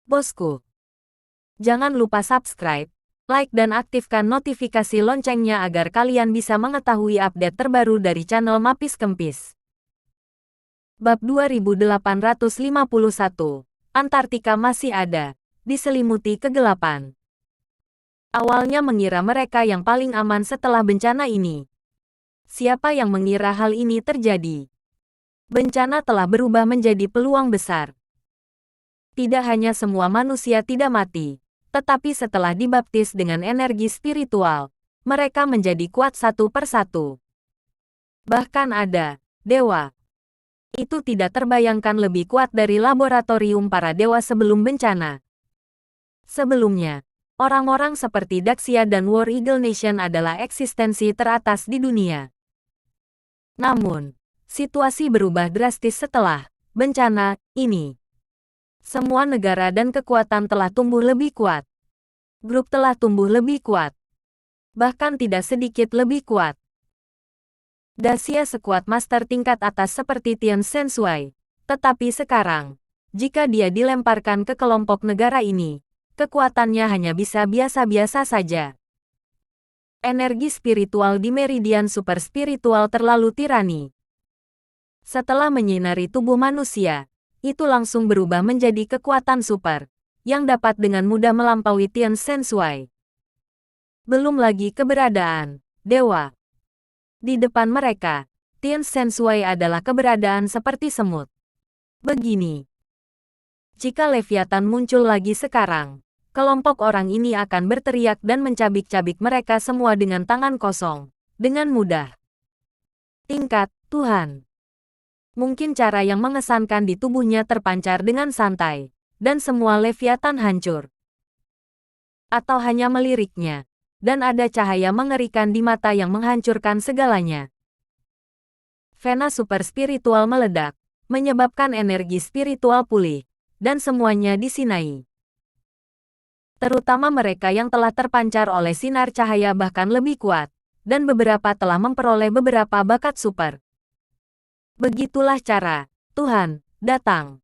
Bosku, jangan lupa subscribe, like dan aktifkan notifikasi loncengnya agar kalian bisa mengetahui update terbaru dari channel Mapis Kempis. Bab 2851, Antartika masih ada, diselimuti kegelapan. Awalnya mengira mereka yang paling aman setelah bencana ini. Siapa yang mengira hal ini terjadi? Bencana telah berubah menjadi peluang besar. Tidak hanya semua manusia tidak mati, tetapi setelah dibaptis dengan energi spiritual, mereka menjadi kuat satu persatu. Bahkan ada dewa. Itu tidak terbayangkan lebih kuat dari laboratorium para dewa sebelum bencana. Sebelumnya, orang-orang seperti Daxia dan War Eagle Nation adalah eksistensi teratas di dunia. Namun, situasi berubah drastis setelah bencana ini. Semua negara dan kekuatan telah tumbuh lebih kuat. Grup telah tumbuh lebih kuat. Bahkan tidak sedikit lebih kuat. Daxia sekuat master tingkat atas seperti Tian Sensui. Tetapi sekarang, jika dia dilemparkan ke kelompok negara ini, kekuatannya hanya bisa biasa-biasa saja. Energi spiritual di meridian super spiritual terlalu tirani. Setelah menyinari tubuh manusia, itu langsung berubah menjadi kekuatan super, yang dapat dengan mudah melampaui Tian Sensui. Belum lagi keberadaan dewa. Di depan mereka, Tian Sensui adalah keberadaan seperti semut. Begini. Jika Leviathan muncul lagi sekarang, kelompok orang ini akan berteriak dan mencabik-cabik mereka semua dengan tangan kosong, dengan mudah. Tingkat Tuhan. Mungkin cara yang mengesankan di tubuhnya terpancar dengan santai, dan semua Leviathan hancur. Atau hanya meliriknya, dan ada cahaya mengerikan di mata yang menghancurkan segalanya. Vena super spiritual meledak, menyebabkan energi spiritual pulih, dan semuanya disinai. Terutama mereka yang telah terpancar oleh sinar cahaya bahkan lebih kuat, dan beberapa telah memperoleh beberapa bakat super. Begitulah cara Tuhan datang.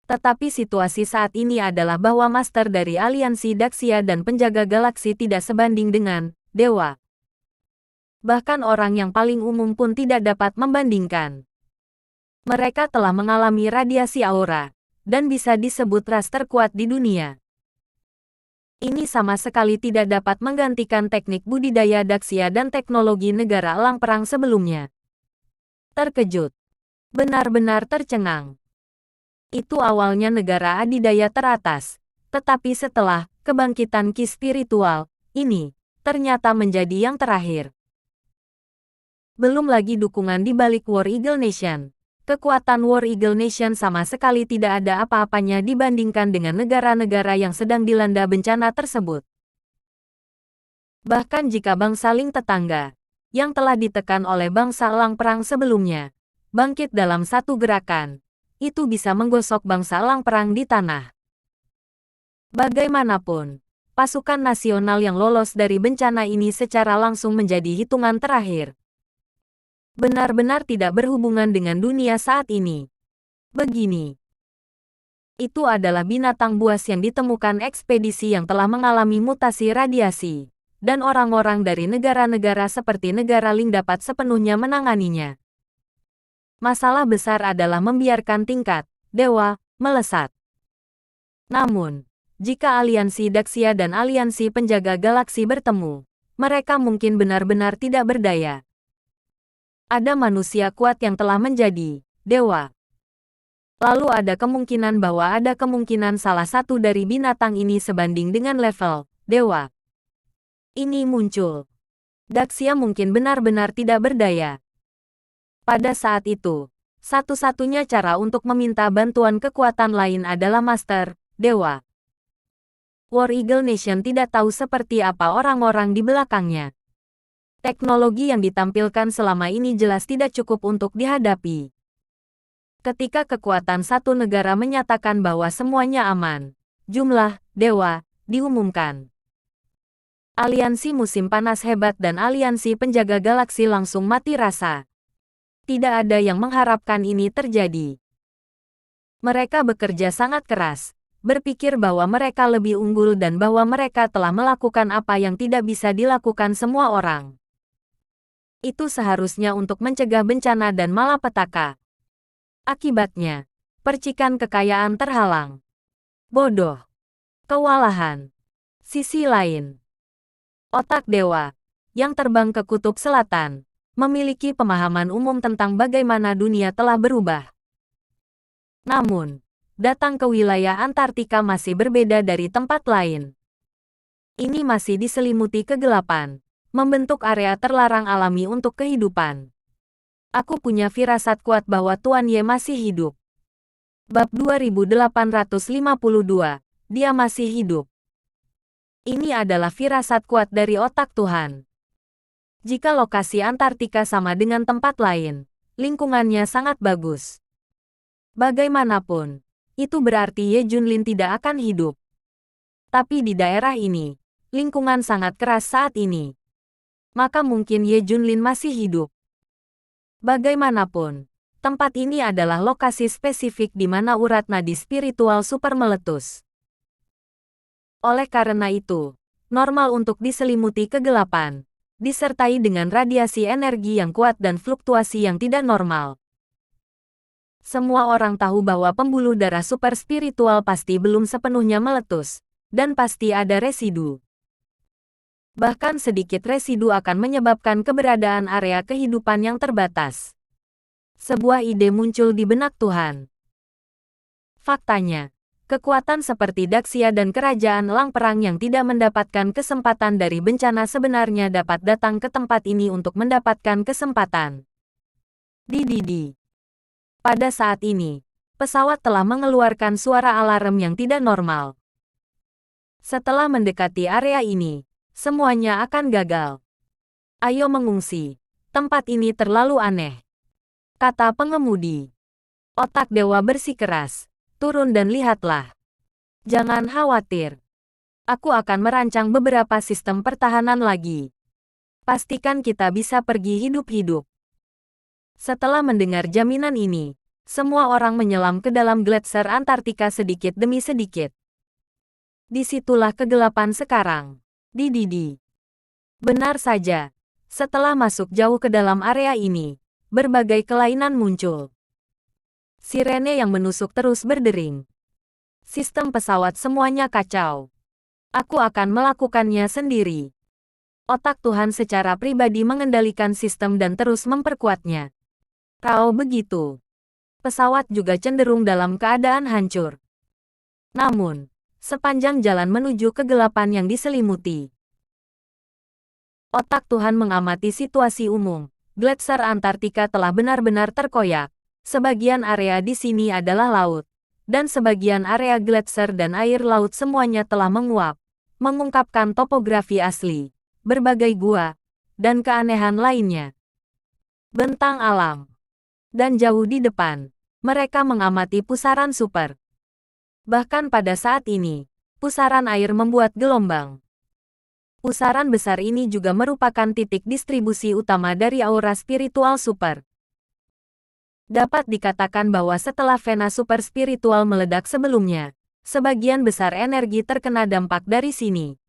Tetapi situasi saat ini adalah bahwa master dari aliansi Daxia dan penjaga galaksi tidak sebanding dengan dewa. Bahkan orang yang paling umum pun tidak dapat membandingkan. Mereka telah mengalami radiasi aura, dan bisa disebut ras terkuat di dunia. Ini sama sekali tidak dapat menggantikan teknik budidaya Daxia dan teknologi negara elang perang sebelumnya. Terkejut. Benar-benar tercengang. Itu awalnya negara adidaya teratas, tetapi setelah kebangkitan Ki spiritual, ini ternyata menjadi yang terakhir. Belum lagi dukungan di balik War Eagle Nation. Kekuatan War Eagle Nation sama sekali tidak ada apa-apanya dibandingkan dengan negara-negara yang sedang dilanda bencana tersebut. Bahkan jika bangsa Ling tetangga, yang telah ditekan oleh bangsa elang perang sebelumnya, bangkit dalam satu gerakan, itu bisa menggosok bangsa elang perang di tanah. Bagaimanapun, pasukan nasional yang lolos dari bencana ini secara langsung menjadi hitungan terakhir. Benar-benar tidak berhubungan dengan dunia saat ini. Begini. Itu adalah binatang buas yang ditemukan ekspedisi yang telah mengalami mutasi radiasi. Dan orang-orang dari negara-negara seperti negara Ling dapat sepenuhnya menanganinya. Masalah besar adalah membiarkan tingkat dewa melesat. Namun, jika aliansi Daxia dan aliansi penjaga galaksi bertemu, mereka mungkin benar-benar tidak berdaya. Ada manusia kuat yang telah menjadi dewa. Lalu ada kemungkinan bahwa ada kemungkinan salah satu dari binatang ini sebanding dengan level dewa. Ini muncul. Daxia mungkin benar-benar tidak berdaya. Pada saat itu, satu-satunya cara untuk meminta bantuan kekuatan lain adalah Master Dewa. War Eagle Nation tidak tahu seperti apa orang-orang di belakangnya. Teknologi yang ditampilkan selama ini jelas tidak cukup untuk dihadapi. Ketika kekuatan satu negara menyatakan bahwa semuanya aman, jumlah dewa diumumkan. Aliansi musim panas hebat dan aliansi penjaga galaksi langsung mati rasa. Tidak ada yang mengharapkan ini terjadi. Mereka bekerja sangat keras, berpikir bahwa mereka lebih unggul dan bahwa mereka telah melakukan apa yang tidak bisa dilakukan semua orang. Itu seharusnya untuk mencegah bencana dan malapetaka. Akibatnya, percikan kekayaan terhalang. Bodoh. Kewalahan. Sisi lain. Otak dewa, yang terbang ke kutub selatan, memiliki pemahaman umum tentang bagaimana dunia telah berubah. Namun, datang ke wilayah Antartika masih berbeda dari tempat lain. Ini masih diselimuti kegelapan, membentuk area terlarang alami untuk kehidupan. Aku punya firasat kuat bahwa Tuan Ye masih hidup. Bab 2852, dia masih hidup. Ini adalah firasat kuat dari otak Tuhan. Jika lokasi Antartika sama dengan tempat lain, lingkungannya sangat bagus. Bagaimanapun, itu berarti Ye Junlin tidak akan hidup. Tapi di daerah ini, lingkungan sangat keras saat ini. Maka mungkin Ye Junlin masih hidup. Bagaimanapun, tempat ini adalah lokasi spesifik di mana urat nadi spiritual super meletus. Oleh karena itu, normal untuk diselimuti kegelapan, disertai dengan radiasi energi yang kuat dan fluktuasi yang tidak normal. Semua orang tahu bahwa pembuluh darah super spiritual pasti belum sepenuhnya meletus, dan pasti ada residu. Bahkan sedikit residu akan menyebabkan keberadaan area kehidupan yang terbatas. Sebuah ide muncul di benak Tuhan. Faktanya, kekuatan seperti Daxia dan kerajaan elang perang yang tidak mendapatkan kesempatan dari bencana sebenarnya dapat datang ke tempat ini untuk mendapatkan kesempatan. Dididi. Pada saat ini, pesawat telah mengeluarkan suara alarm yang tidak normal. Setelah mendekati area ini, semuanya akan gagal. Ayo mengungsi. Tempat ini terlalu aneh, kata pengemudi. Otak dewa bersikeras. Turun dan lihatlah. Jangan khawatir. Aku akan merancang beberapa sistem pertahanan lagi. Pastikan kita bisa pergi hidup-hidup. Setelah mendengar jaminan ini, semua orang menyelam ke dalam gletser Antartika sedikit demi sedikit. Disitulah kegelapan sekarang. Dididi. Benar saja. Setelah masuk jauh ke dalam area ini, berbagai kelainan muncul. Sirene yang menusuk terus berdering. Sistem pesawat semuanya kacau. Aku akan melakukannya sendiri. Otak Tuhan secara pribadi mengendalikan sistem dan terus memperkuatnya. Kalau begitu, pesawat juga cenderung dalam keadaan hancur. Namun, sepanjang jalan menuju kegelapan yang diselimuti, otak Tuhan mengamati situasi umum. Gletser Antartika telah benar-benar terkoyak. Sebagian area di sini adalah laut, dan sebagian area gletser dan air laut semuanya telah menguap, mengungkapkan topografi asli, berbagai gua, dan keanehan lainnya. Bentang alam. Dan jauh di depan, mereka mengamati pusaran super. Bahkan pada saat ini, pusaran air membuat gelombang. Pusaran besar ini juga merupakan titik distribusi utama dari aura spiritual super. Dapat dikatakan bahwa setelah Vena super spiritual meledak sebelumnya, sebagian besar energi terkena dampak dari sini.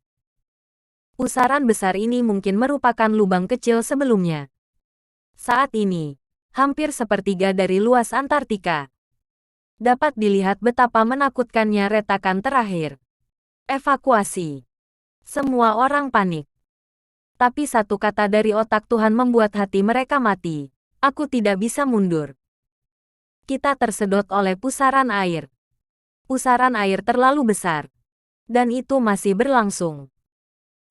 Pusaran besar ini mungkin merupakan lubang kecil sebelumnya. Saat ini, hampir sepertiga dari luas Antartika. Dapat dilihat betapa menakutkannya retakan terakhir. Evakuasi. Semua orang panik. Tapi satu kata dari otak Tuhan membuat hati mereka mati. Aku tidak bisa mundur. Kita tersedot oleh pusaran air. Pusaran air terlalu besar. Dan itu masih berlangsung.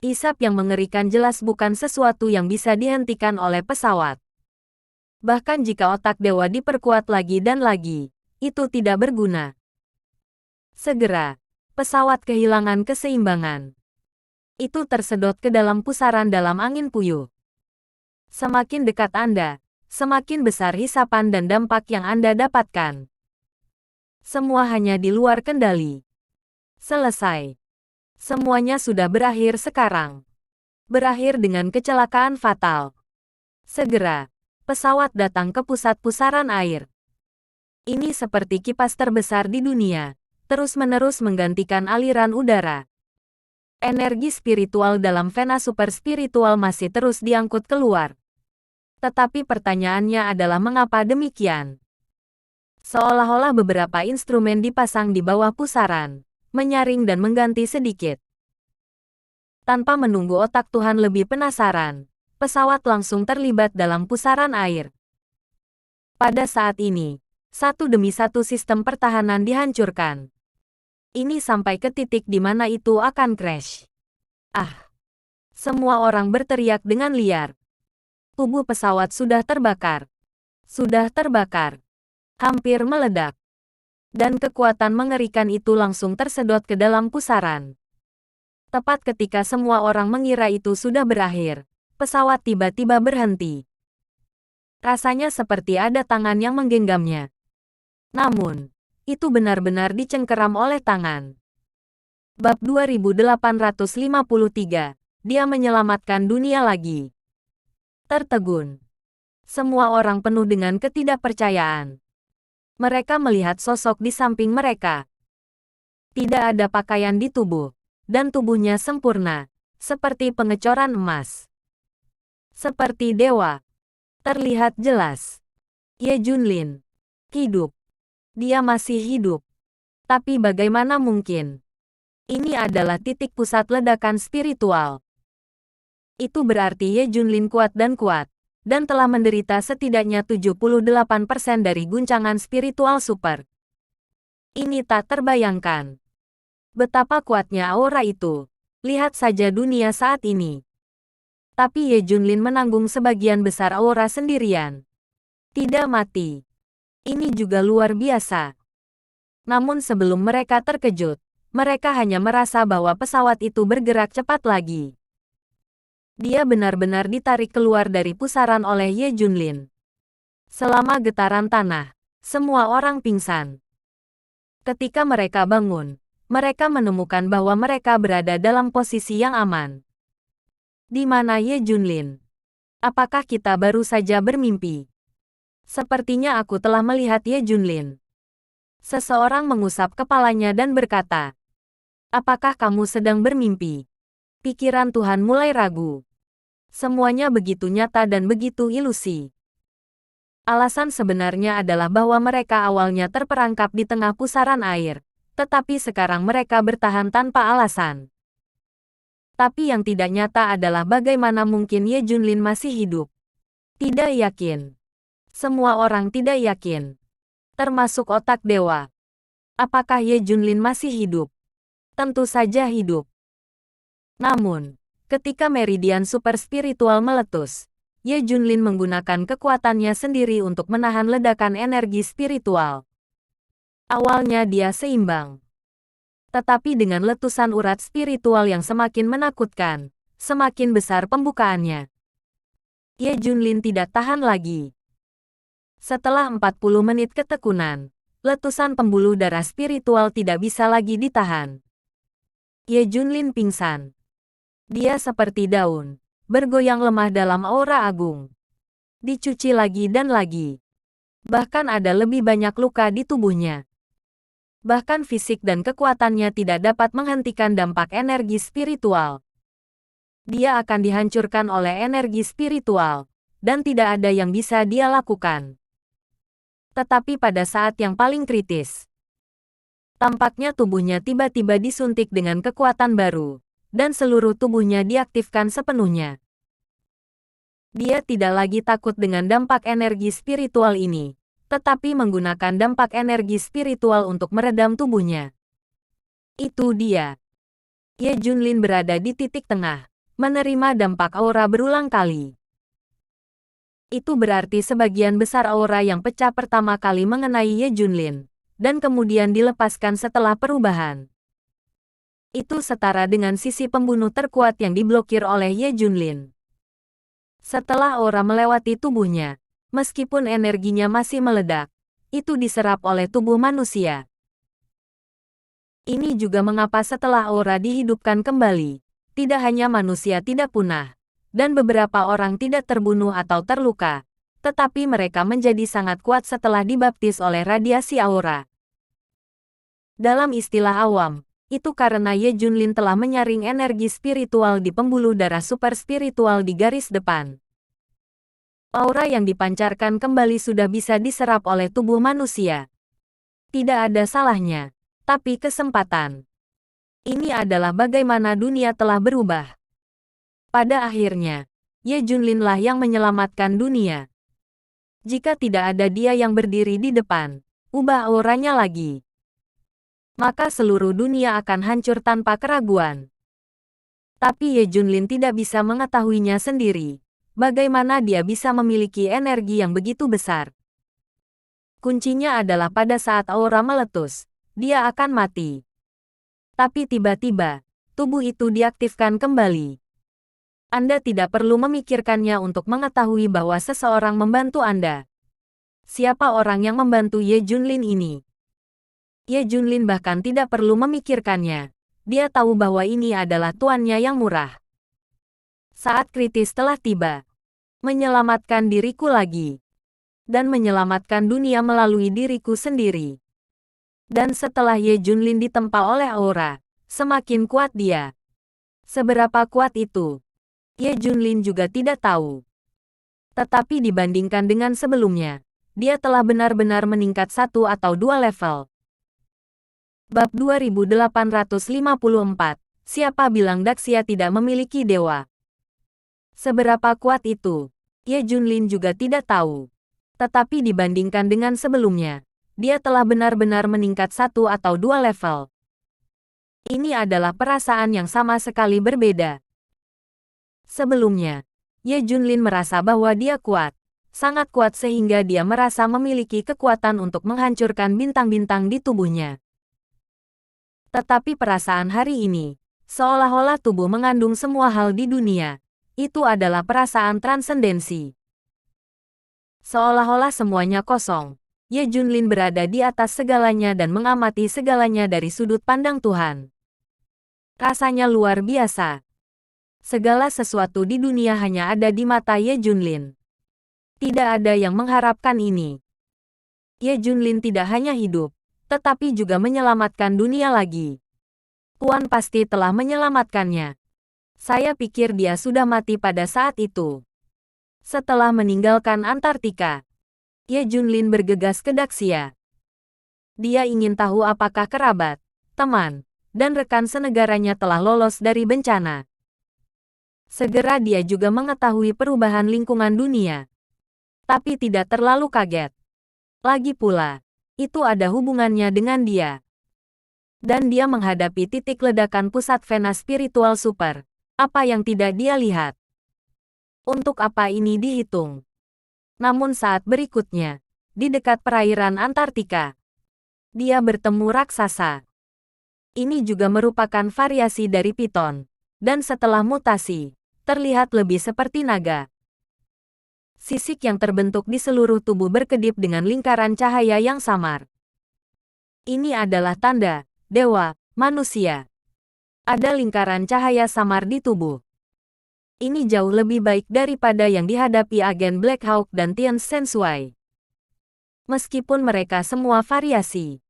Isap yang mengerikan jelas bukan sesuatu yang bisa dihentikan oleh pesawat. Bahkan jika otak dewa diperkuat lagi dan lagi, itu tidak berguna. Segera, pesawat kehilangan keseimbangan. Itu tersedot ke dalam pusaran dalam angin puyuh. Semakin dekat Anda, semakin besar hisapan dan dampak yang Anda dapatkan. Semua hanya di luar kendali. Selesai. Semuanya sudah berakhir sekarang. Berakhir dengan kecelakaan fatal. Segera, pesawat datang ke pusat pusaran air. Ini seperti kipas terbesar di dunia, terus-menerus menggantikan aliran udara. Energi spiritual dalam vena super spiritual masih terus diangkut keluar. Tetapi pertanyaannya adalah mengapa demikian? Seolah-olah beberapa instrumen dipasang di bawah pusaran, menyaring dan mengganti sedikit. Tanpa menunggu otak Tuhan lebih penasaran, pesawat langsung terlibat dalam pusaran air. Pada saat ini, satu demi satu sistem pertahanan dihancurkan. Ini sampai ke titik di mana itu akan crash. Ah! Semua orang berteriak dengan liar. Tubuh pesawat sudah terbakar. Sudah terbakar. Hampir meledak. Dan kekuatan mengerikan itu langsung tersedot ke dalam pusaran. Tepat ketika semua orang mengira itu sudah berakhir, pesawat tiba-tiba berhenti. Rasanya seperti ada tangan yang menggenggamnya. Namun, itu benar-benar dicengkeram oleh tangan. Bab 2853, dia menyelamatkan dunia lagi. Tertegun. Semua orang penuh dengan ketidakpercayaan. Mereka melihat sosok di samping mereka. Tidak ada pakaian di tubuh, dan tubuhnya sempurna, seperti pengecoran emas. Seperti dewa. Terlihat jelas. Ye Junlin. Hidup. Dia masih hidup. Tapi bagaimana mungkin? Ini adalah titik pusat ledakan spiritual. Itu berarti Ye Junlin kuat, dan telah menderita setidaknya 78% dari guncangan spiritual super. Ini tak terbayangkan. Betapa kuatnya aura itu. Lihat saja dunia saat ini. Tapi Ye Junlin menanggung sebagian besar aura sendirian. Tidak mati. Ini juga luar biasa. Namun sebelum mereka terkejut, mereka hanya merasa bahwa pesawat itu bergerak cepat lagi. Dia benar-benar ditarik keluar dari pusaran oleh Ye Junlin. Selama getaran tanah, semua orang pingsan. Ketika mereka bangun, mereka menemukan bahwa mereka berada dalam posisi yang aman. Di mana Ye Junlin? Apakah kita baru saja bermimpi? Sepertinya aku telah melihat Ye Junlin. Seseorang mengusap kepalanya dan berkata, "Apakah kamu sedang bermimpi?" Pikiran Tuhan mulai ragu. Semuanya begitu nyata dan begitu ilusi. Alasan sebenarnya adalah bahwa mereka awalnya terperangkap di tengah pusaran air, tetapi sekarang mereka bertahan tanpa alasan. Tapi yang tidak nyata adalah bagaimana mungkin Ye Junlin masih hidup. Tidak yakin. Semua orang tidak yakin. Termasuk otak dewa. Apakah Ye Junlin masih hidup? Tentu saja hidup. Namun, ketika meridian super spiritual meletus, Ye Junlin menggunakan kekuatannya sendiri untuk menahan ledakan energi spiritual. Awalnya dia seimbang. Tetapi dengan letusan urat spiritual yang semakin menakutkan, semakin besar pembukaannya. Ye Junlin tidak tahan lagi. Setelah 40 menit ketekunan, letusan pembuluh darah spiritual tidak bisa lagi ditahan. Ye Junlin pingsan. Dia seperti daun, bergoyang lemah dalam aura agung. Dicuci lagi dan lagi. Bahkan ada lebih banyak luka di tubuhnya. Bahkan fisik dan kekuatannya tidak dapat menghentikan dampak energi spiritual. Dia akan dihancurkan oleh energi spiritual, dan tidak ada yang bisa dia lakukan. Tetapi pada saat yang paling kritis, tampaknya tubuhnya tiba-tiba disuntik dengan kekuatan baru, dan seluruh tubuhnya diaktifkan sepenuhnya. Dia tidak lagi takut dengan dampak energi spiritual ini, tetapi menggunakan dampak energi spiritual untuk meredam tubuhnya. Itu dia. Ye Junlin berada di titik tengah, menerima dampak aura berulang kali. Itu berarti sebagian besar aura yang pecah pertama kali mengenai Ye Junlin, dan kemudian dilepaskan setelah perubahan. Itu setara dengan sisi pembunuh terkuat yang diblokir oleh Ye Junlin. Setelah aura melewati tubuhnya, meskipun energinya masih meledak, itu diserap oleh tubuh manusia. Ini juga mengapa setelah aura dihidupkan kembali, tidak hanya manusia tidak punah, dan beberapa orang tidak terbunuh atau terluka, tetapi mereka menjadi sangat kuat setelah dibaptis oleh radiasi aura. Dalam istilah awam, itu karena Ye Junlin telah menyaring energi spiritual di pembuluh darah super spiritual di garis depan. Aura yang dipancarkan kembali sudah bisa diserap oleh tubuh manusia. Tidak ada salahnya, tapi kesempatan. Ini adalah bagaimana dunia telah berubah. Pada akhirnya, Ye Junlin lah yang menyelamatkan dunia. Jika tidak ada dia yang berdiri di depan, ubah auranya lagi, maka seluruh dunia akan hancur tanpa keraguan. Tapi Ye Junlin tidak bisa mengetahuinya sendiri. Bagaimana dia bisa memiliki energi yang begitu besar? Kuncinya adalah pada saat aura meletus, dia akan mati. Tapi tiba-tiba, tubuh itu diaktifkan kembali. Anda tidak perlu memikirkannya untuk mengetahui bahwa seseorang membantu Anda. Siapa orang yang membantu Ye Junlin ini? Ye Junlin bahkan tidak perlu memikirkannya. Dia tahu bahwa ini adalah tuannya yang murah. Saat kritis telah tiba. Menyelamatkan diriku lagi. Dan menyelamatkan dunia melalui diriku sendiri. Dan setelah Ye Junlin ditempa oleh aura, semakin kuat dia. Seberapa kuat itu? Ye Junlin juga tidak tahu. Tetapi dibandingkan dengan sebelumnya, dia telah benar-benar meningkat 1 atau 2 level. Bab 2854, siapa bilang Daxia tidak memiliki dewa? Seberapa kuat itu? Ye Junlin juga tidak tahu. Tetapi dibandingkan dengan sebelumnya, dia telah benar-benar meningkat 1 atau 2 level. Ini adalah perasaan yang sama sekali berbeda. Sebelumnya, Ye Junlin merasa bahwa dia kuat, sangat kuat sehingga dia merasa memiliki kekuatan untuk menghancurkan bintang-bintang di tubuhnya. Tetapi perasaan hari ini, seolah-olah tubuh mengandung semua hal di dunia, itu adalah perasaan transendensi. Seolah-olah semuanya kosong, Ye Junlin berada di atas segalanya dan mengamati segalanya dari sudut pandang Tuhan. Rasanya luar biasa. Segala sesuatu di dunia hanya ada di mata Ye Junlin. Tidak ada yang mengharapkan ini. Ye Junlin tidak hanya hidup, tetapi juga menyelamatkan dunia lagi. Tuan pasti telah menyelamatkannya. Saya pikir dia sudah mati pada saat itu. Setelah meninggalkan Antartika, Ye Junlin bergegas ke Daxia. Dia ingin tahu apakah kerabat, teman, dan rekan senegaranya telah lolos dari bencana. Segera dia juga mengetahui perubahan lingkungan dunia. Tapi tidak terlalu kaget. Lagi pula, itu ada hubungannya dengan dia. Dan dia menghadapi titik ledakan pusat Vena spiritual super. Apa yang tidak dia lihat? Untuk apa ini dihitung? Namun saat berikutnya, di dekat perairan Antartika, dia bertemu raksasa. Ini juga merupakan variasi dari piton. Dan setelah mutasi, terlihat lebih seperti naga. Sisik yang terbentuk di seluruh tubuh berkedip dengan lingkaran cahaya yang samar. Ini adalah tanda dewa manusia. Ada lingkaran cahaya samar di tubuh. Ini jauh lebih baik daripada yang dihadapi agen Black Hawk dan Tian Sensui. Meskipun mereka semua variasi.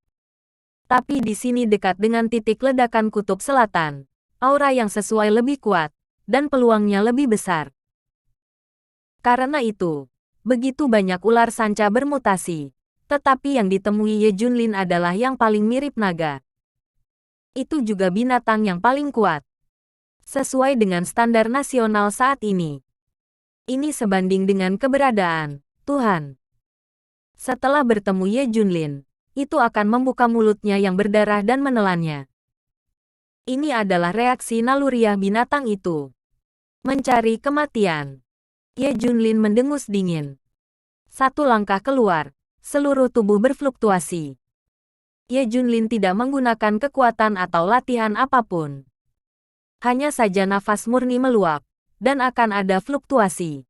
Tapi di sini dekat dengan titik ledakan kutub selatan, aura yang sesuai lebih kuat, dan peluangnya lebih besar. Karena itu, begitu banyak ular sanca bermutasi, tetapi yang ditemui Ye Junlin adalah yang paling mirip naga. Itu juga binatang yang paling kuat. Sesuai dengan standar nasional saat ini. Ini sebanding dengan keberadaan Tuhan. Setelah bertemu Ye Junlin, itu akan membuka mulutnya yang berdarah dan menelannya. Ini adalah reaksi naluriah binatang itu. Mencari kematian. Ye Junlin mendengus dingin. Satu langkah keluar, seluruh tubuh berfluktuasi. Ye Junlin tidak menggunakan kekuatan atau latihan apapun. Hanya saja nafas murni meluap, dan akan ada fluktuasi.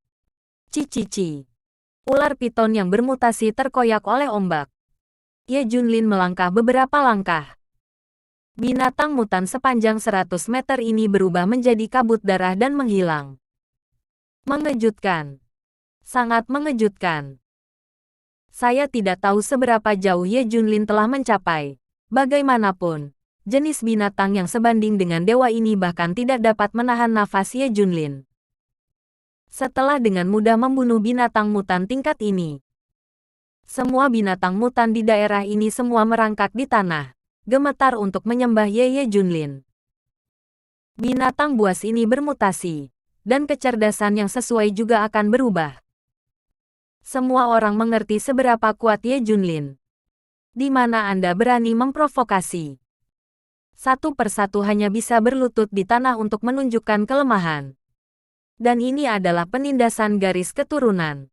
Cici. Ular piton yang bermutasi terkoyak oleh ombak. Ye Junlin melangkah beberapa langkah. Binatang mutan sepanjang 100 meter ini berubah menjadi kabut darah dan menghilang. Mengejutkan. Sangat mengejutkan. Saya tidak tahu seberapa jauh Ye Junlin telah mencapai, Bagaimanapun, jenis binatang yang sebanding dengan dewa ini bahkan tidak dapat menahan nafas Ye Junlin. Setelah dengan mudah membunuh binatang mutan tingkat ini, semua binatang mutan di daerah ini semua merangkak di tanah, gemetar untuk menyembah Ye Junlin. Binatang buas ini bermutasi, dan kecerdasan yang sesuai juga akan berubah. Semua orang mengerti seberapa kuat Ye Junlin. Di mana Anda berani memprovokasi? Satu persatu hanya bisa berlutut di tanah untuk menunjukkan kelemahan. Dan ini adalah penindasan garis keturunan.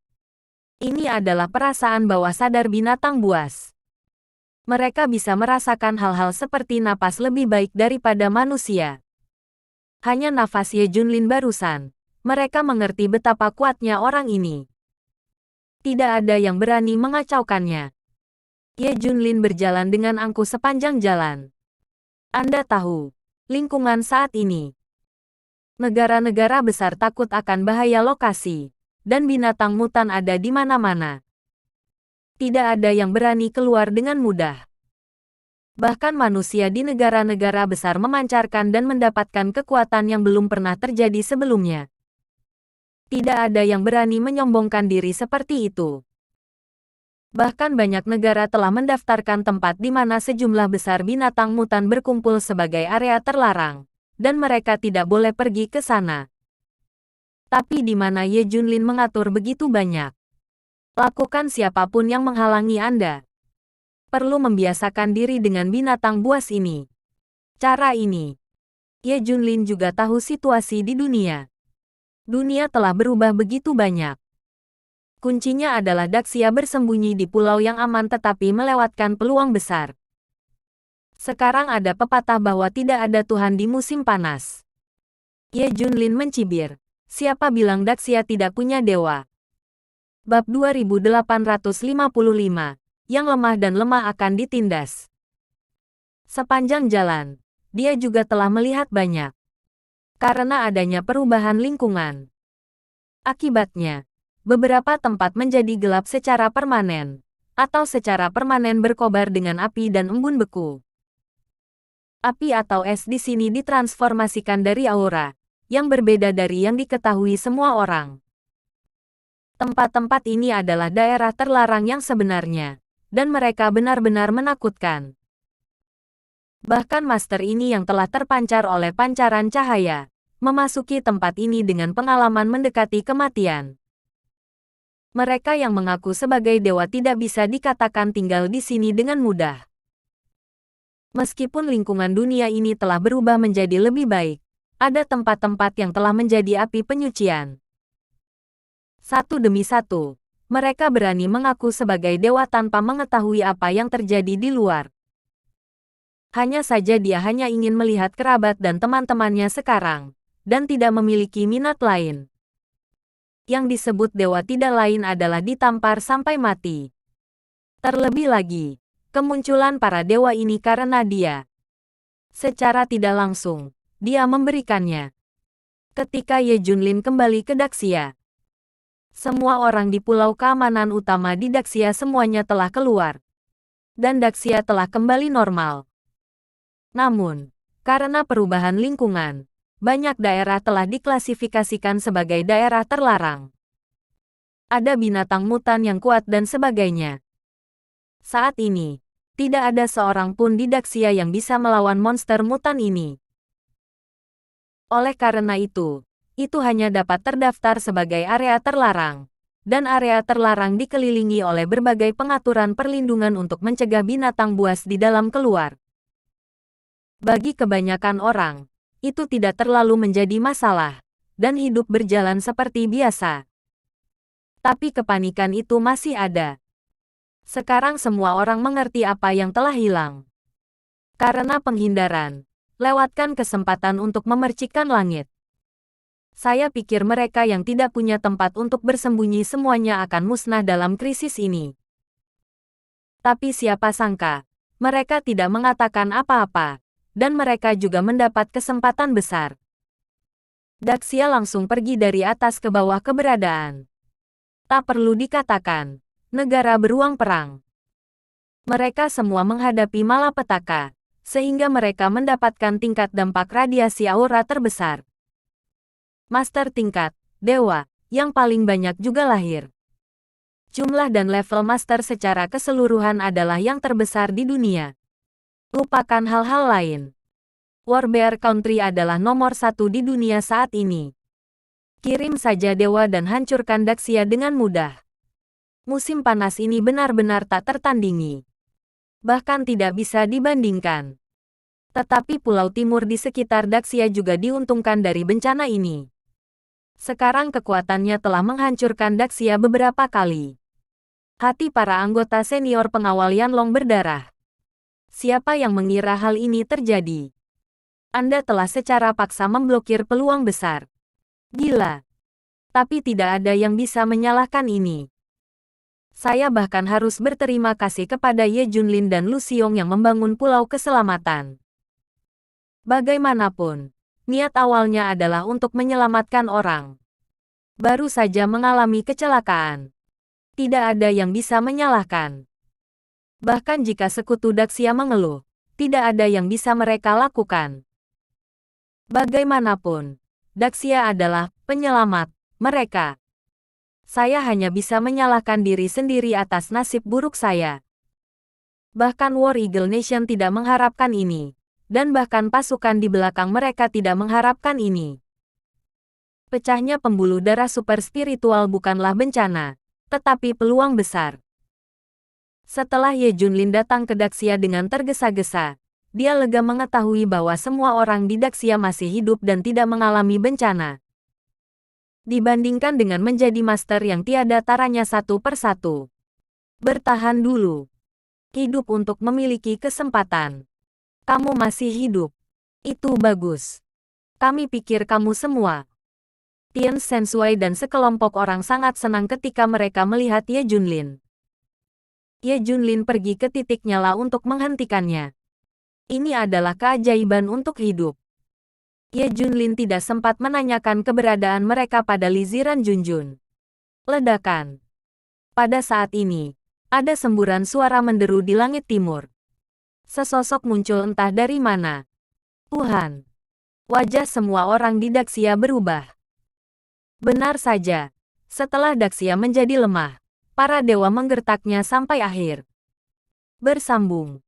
Ini adalah perasaan bawah sadar binatang buas. Mereka bisa merasakan hal-hal seperti napas lebih baik daripada manusia. Hanya nafas Ye Junlin barusan, mereka mengerti betapa kuatnya orang ini. Tidak ada yang berani mengacaukannya. Ye Junlin berjalan dengan angkuh sepanjang jalan. Anda tahu, lingkungan saat ini. Negara-negara besar takut akan bahaya lokasi, dan binatang mutan ada di mana-mana. Tidak ada yang berani keluar dengan mudah. Bahkan manusia di negara-negara besar memancarkan dan mendapatkan kekuatan yang belum pernah terjadi sebelumnya. Tidak ada yang berani menyombongkan diri seperti itu. Bahkan banyak negara telah mendaftarkan tempat di mana sejumlah besar binatang mutan berkumpul sebagai area terlarang, dan mereka tidak boleh pergi ke sana. Tapi di mana Ye Junlin mengatur begitu banyak? Lakukan siapapun yang menghalangi Anda. Perlu membiasakan diri dengan binatang buas ini. Cara ini. Ye Junlin juga tahu situasi di dunia. Dunia telah berubah begitu banyak. Kuncinya adalah Daxia bersembunyi di pulau yang aman tetapi melewatkan peluang besar. Sekarang ada pepatah bahwa tidak ada Tuhan di musim panas. Ye Junlin mencibir. Siapa bilang Daxia tidak punya dewa? Bab 2855. Yang lemah dan lemah akan ditindas. Sepanjang jalan, dia juga telah melihat banyak. Karena adanya perubahan lingkungan. Akibatnya, beberapa tempat menjadi gelap secara permanen, atau secara permanen berkobar dengan api dan embun beku. Api atau es di sini ditransformasikan dari aura, yang berbeda dari yang diketahui semua orang. Tempat-tempat ini adalah daerah terlarang yang sebenarnya, dan mereka benar-benar menakutkan. Bahkan master ini yang telah terpancar oleh pancaran cahaya, memasuki tempat ini dengan pengalaman mendekati kematian. Mereka yang mengaku sebagai dewa tidak bisa dikatakan tinggal di sini dengan mudah. Meskipun lingkungan dunia ini telah berubah menjadi lebih baik, ada tempat-tempat yang telah menjadi api penyucian. Satu demi satu, mereka berani mengaku sebagai dewa tanpa mengetahui apa yang terjadi di luar. Hanya saja dia hanya ingin melihat kerabat dan teman-temannya sekarang, dan tidak memiliki minat lain. Yang disebut dewa tidak lain adalah ditampar sampai mati. Terlebih lagi, kemunculan para dewa ini karena dia. Secara tidak langsung, dia memberikannya. Ketika Ye Junlin kembali ke Daxia, semua orang di pulau keamanan utama di Daxia semuanya telah keluar. Dan Daxia telah kembali normal. Namun, karena perubahan lingkungan, banyak daerah telah diklasifikasikan sebagai daerah terlarang. Ada binatang mutan yang kuat dan sebagainya. Saat ini, tidak ada seorang pun di Daxia yang bisa melawan monster mutan ini. Oleh karena itu hanya dapat terdaftar sebagai area terlarang. Dan area terlarang dikelilingi oleh berbagai pengaturan perlindungan untuk mencegah binatang buas di dalam keluar. Bagi kebanyakan orang, itu tidak terlalu menjadi masalah, dan hidup berjalan seperti biasa. Tapi kepanikan itu masih ada. Sekarang semua orang mengerti apa yang telah hilang. Karena penghindaran, lewatkan kesempatan untuk memercikkan langit. Saya pikir mereka yang tidak punya tempat untuk bersembunyi semuanya akan musnah dalam krisis ini. Tapi siapa sangka, mereka tidak mengatakan apa-apa. Dan mereka juga mendapat kesempatan besar. Daxia langsung pergi dari atas ke bawah keberadaan. Tak perlu dikatakan, negara beruang perang. Mereka semua menghadapi malapetaka, sehingga mereka mendapatkan tingkat dampak radiasi aura terbesar. Master tingkat, dewa, yang paling banyak juga lahir. Jumlah dan level master secara keseluruhan adalah yang terbesar di dunia. Lupakan hal-hal lain. Warbear Country adalah nomor 1 di dunia saat ini. Kirim saja dewa dan hancurkan Daxia dengan mudah. Musim panas ini benar-benar tak tertandingi. Bahkan tidak bisa dibandingkan. Tetapi pulau timur di sekitar Daxia juga diuntungkan dari bencana ini. Sekarang kekuatannya telah menghancurkan Daxia beberapa kali. Hati para anggota senior pengawal Yanlong berdarah. Siapa yang mengira hal ini terjadi? Anda telah secara paksa memblokir peluang besar. Gila. Tapi tidak ada yang bisa menyalahkan ini. Saya bahkan harus berterima kasih kepada Ye Junlin dan Lu Xiong yang membangun Pulau Keselamatan. Bagaimanapun, niat awalnya adalah untuk menyelamatkan orang. Baru saja mengalami kecelakaan. Tidak ada yang bisa menyalahkan. Bahkan jika sekutu Daxia mengeluh, tidak ada yang bisa mereka lakukan. Bagaimanapun, Daxia adalah penyelamat mereka. Saya hanya bisa menyalahkan diri sendiri atas nasib buruk saya. Bahkan War Eagle Nation tidak mengharapkan ini, dan bahkan pasukan di belakang mereka tidak mengharapkan ini. Pecahnya pembuluh darah super spiritual bukanlah bencana, tetapi peluang besar. Setelah Ye Junlin datang ke Daxia dengan tergesa-gesa, dia lega mengetahui bahwa semua orang di Daxia masih hidup dan tidak mengalami bencana. Dibandingkan dengan menjadi master yang tiada taranya satu persatu. Bertahan dulu. Hidup untuk memiliki kesempatan. Kamu masih hidup. Itu bagus. Kami pikir kamu semua. Tian Sensui dan sekelompok orang sangat senang ketika mereka melihat Ye Junlin. Ye Junlin pergi ke titik nyala untuk menghentikannya. Ini adalah keajaiban untuk hidup. Ye Junlin tidak sempat menanyakan keberadaan mereka pada Li Ziran Junjun. Ledakan. Pada saat ini, ada semburan suara menderu di langit timur. Sesosok muncul entah dari mana. Tuhan. Wajah semua orang di Daxia berubah. Benar saja. Setelah Daxia menjadi lemah, para dewa menggertaknya sampai akhir. Bersambung.